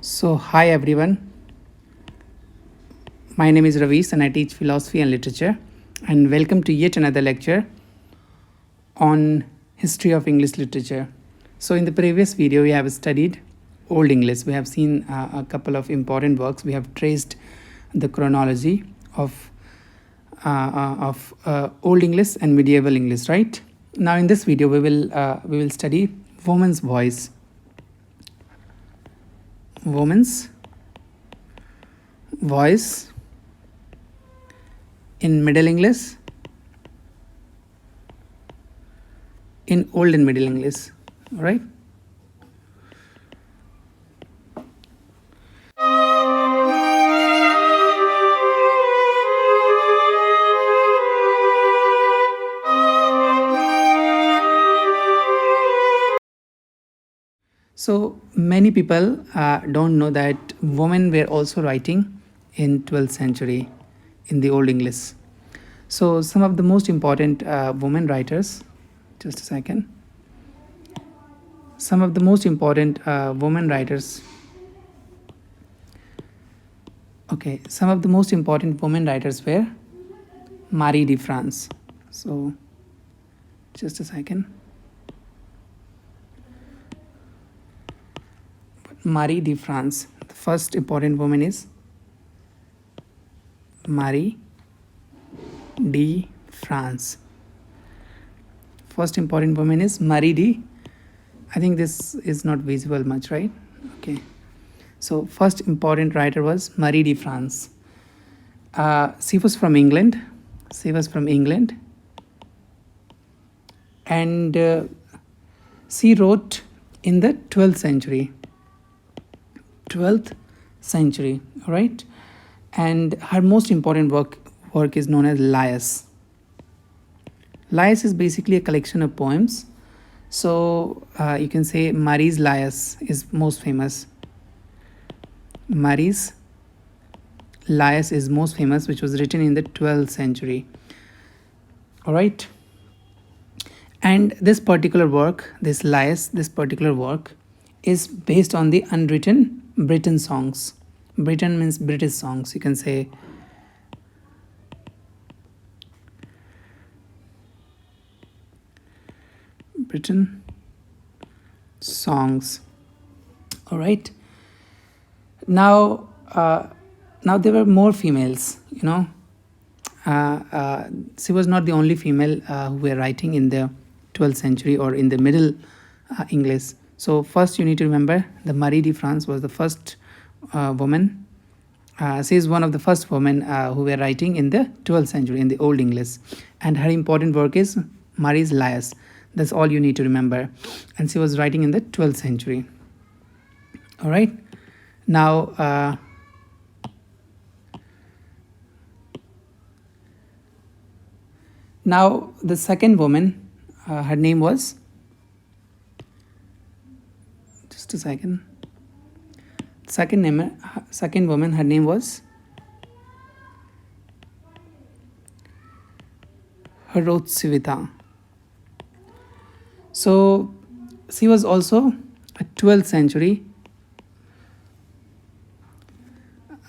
So, hi everyone. My name is Ravish and I teach philosophy and literature. And welcome to yet another lecture on history of English literature. So, in the previous video, we have studied Old English. We have seen a couple of important works. We have traced the chronology of Old English and medieval English. Right now, in this video, we will study woman's voice. Woman's voice in Middle English, in Old and Middle English. All right. So many people don't know that women were also writing in 12th century in the Old English. So some of the most important women writers, just a second. Some of the most important women writers. Okay, some of the most important women writers were Marie de France. So just a second. Marie de France. The first important woman is Marie de France. First important woman is Marie de. I think this is not visible much, right? Okay. So first important writer was Marie de France. She was from England. And she wrote in the 12th century. 12th century, all right? And her most important work is known as Lias. Lias is basically a collection of poems. So you can say Marie's Lias is most famous. Marie's Lias is most famous, which was written in the 12th century. All right. And this particular work, this Lias, this particular work is based on the unwritten Britain songs. Britain means British songs. You can say Britain songs. All right. Now there were more females. She was not the only female who were writing in the 12th century or in the Middle English. So first you need to remember the Marie de France was the first woman. She is one of the first women who were writing in the 12th century in the Old English. And her important work is Marie's Lias. That's all you need to remember. And she was writing in the 12th century. All right. Now, the second woman, her name was, just a second. Second woman, her name was Vita. So she was also a 12th century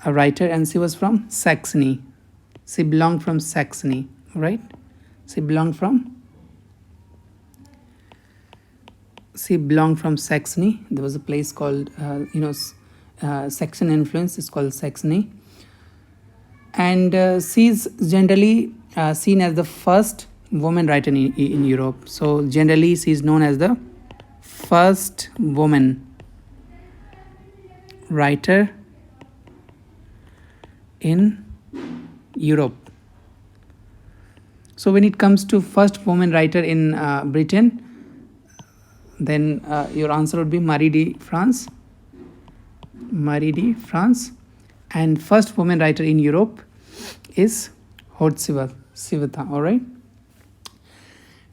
a writer, and she was from Saxony. She belonged from Saxony, right? She belonged from Saxony. There was a place called, Saxon influence is called Saxony. And she's generally seen as the first woman writer in Europe. So generally she is known as the first woman writer in Europe. So when it comes to first woman writer in Britain, then your answer would be Marie de France. And first woman writer in Europe is Vita. All right.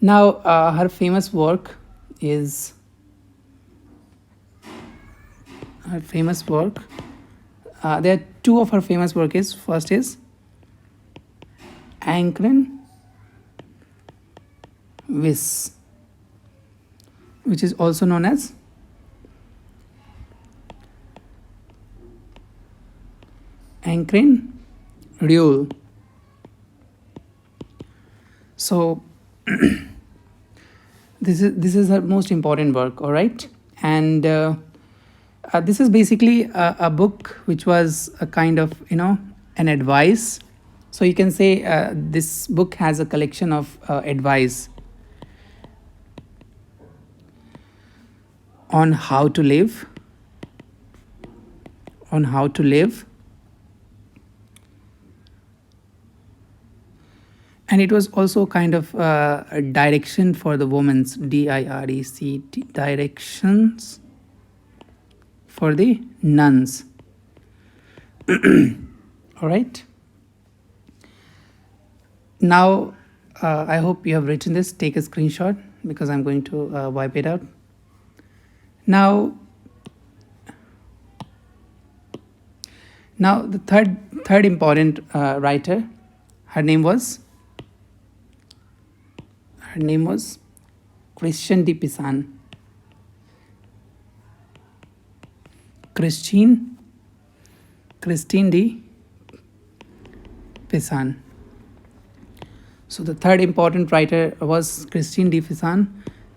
Now her famous work is there are two of her famous work is, first is Ancren Vis, which is also known as Anchoring Rule. So this is her most important work, all right? And this is basically a book which was a kind of, an advice. So you can say this book has a collection of advice on how to live, and it was also kind of a direction for the women's DIRECT, directions for the nuns. All right. Now, I hope you have written this. Take a screenshot because I'm going to wipe it out. Now the third important writer, her name was Christian dPisan. Christine dPisan. So the third important writer was Christine dPisan,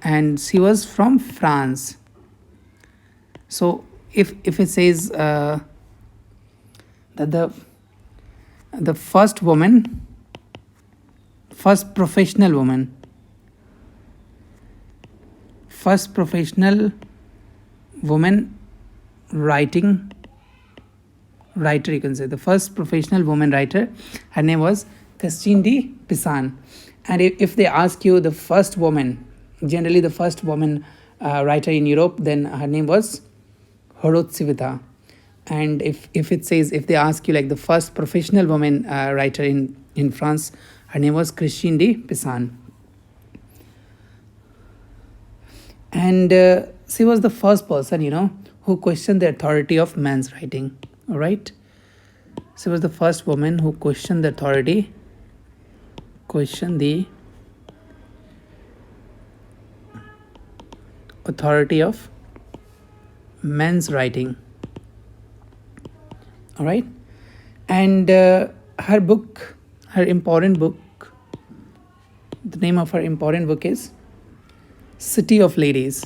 and she was from France. So if it says that the first professional woman writer, you can say the first professional woman writer, her name was Christine dPisan. And if they ask you the first woman, generally the first woman writer in Europe, then her name was Vita. And if they ask you like the first professional woman writer in France, her name was Christine dPisan. And she was the first person, who questioned the authority of man's writing. All right. She was the first woman who questioned the authority of men's writing. All right. And her important book, the name of her important book is City of Ladies.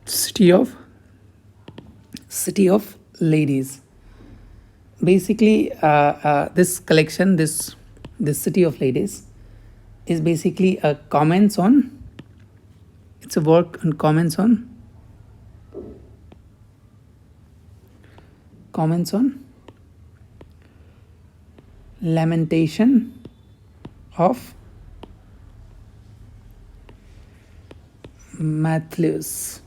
City of Ladies. Basically, this collection, this City of Ladies, is basically a comments on. It's a work on comments on lamentation of Matthews.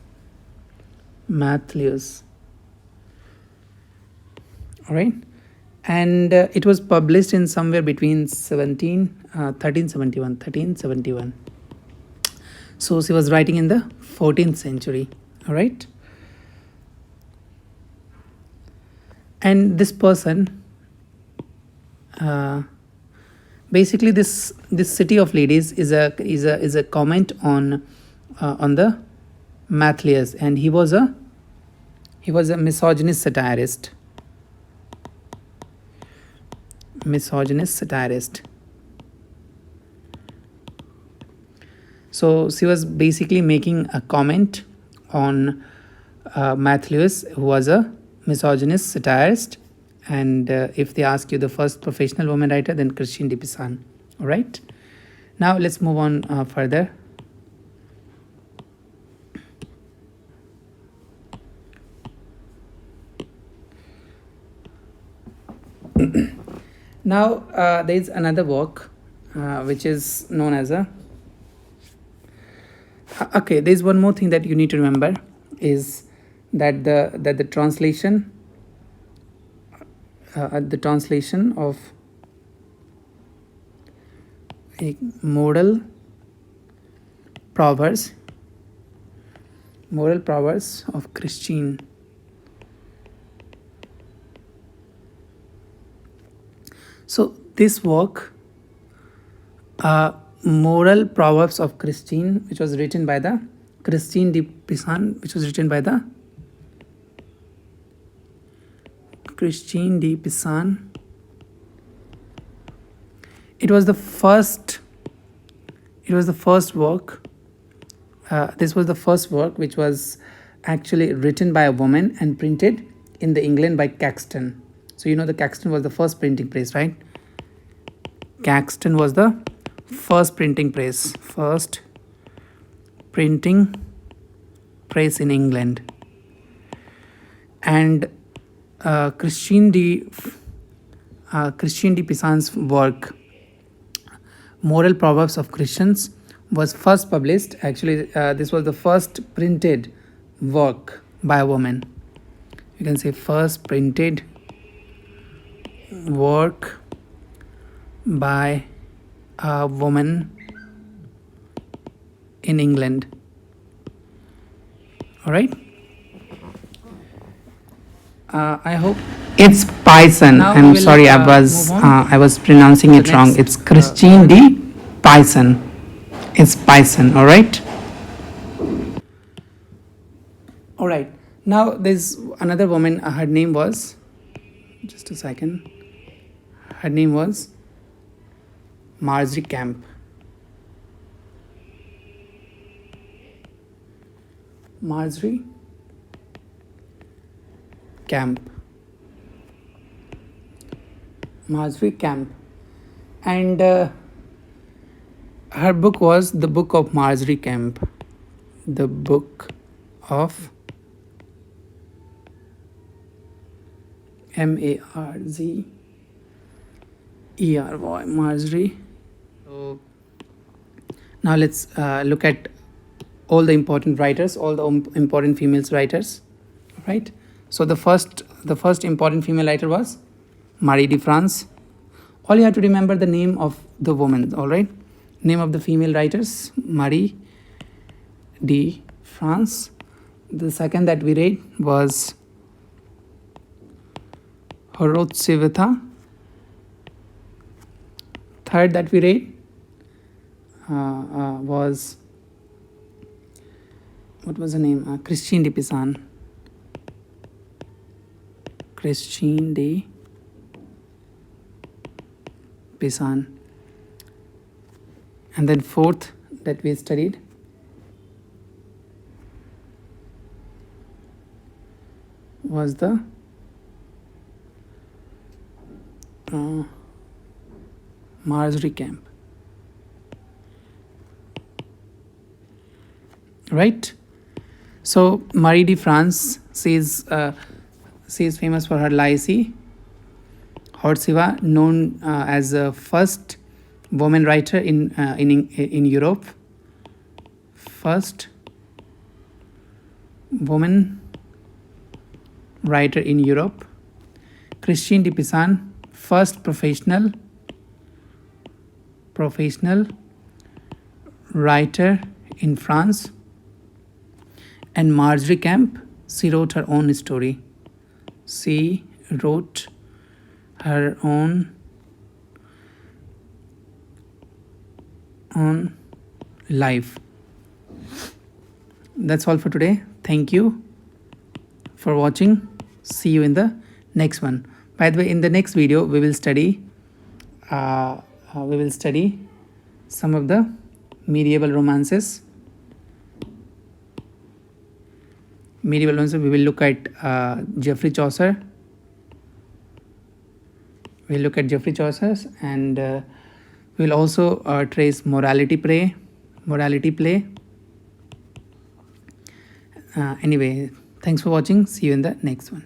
All right. And it was published in somewhere between 1371. So she was writing in the 14th century. All right. And this person, basically this City of Ladies is a comment on the Matthews, and he was a misogynist satirist. So she was basically making a comment on Matthews, who was a misogynist satirist. And if they ask you the first professional woman writer, then Christine dPisan. All right. Now let's move on further. Now there is another work which is known as a. Okay, there is one more thing that you need to remember, is that the translation of a moral proverbs of Christine. So this work, Moral Proverbs of Christine, which was written by the Christine dPisan, which was written by the Christine dPisan. It was the first work. This was the first work which was actually written by a woman and printed in the England by Caxton. So the Caxton was the first printing press, right? Caxton was the first printing press in England. And Christine dPisan's work, Moral Proverbs of Christians, was first published. Actually, this was the first printed work by a woman. You can say first printed work by a woman in England. All right. I hope it's Pison. I'm sorry, I was pronouncing it wrong. It's Christine dPisan. It's Pison. All right. All right. Now there's another woman. Her name was, just a second. Her name was Marjorie Camp. Marjorie Camp. And her book was The Book of Marjorie Camp. The Book of Marzery, Marjorie. So now let's look at all the important writers, all the important female writers, right? So the first important female writer was Marie de France. All you have to remember the name of the woman, all right? Name of the female writers, Marie de France. The second that we read was Vita. Third that we read was, what was the name? Christine dPisan. Christine dPisan. And then fourth that we studied was the Marjorie Camp. Right? So Marie de France, she is famous for her Lycée Horsiva, known as the first woman writer in Europe. First woman writer in Europe. Christine dPisan, first professional writer in France. And Marjorie Camp, she wrote her own story. She wrote her own life. That's all for today. Thank you for watching. See you in the next one. By the way, in the next video we will study some of the medieval romances. We will look at Geoffrey Chaucer. We'll look at Geoffrey Chaucer, and we'll also trace morality play. Anyway, thanks for watching. See you in the next one.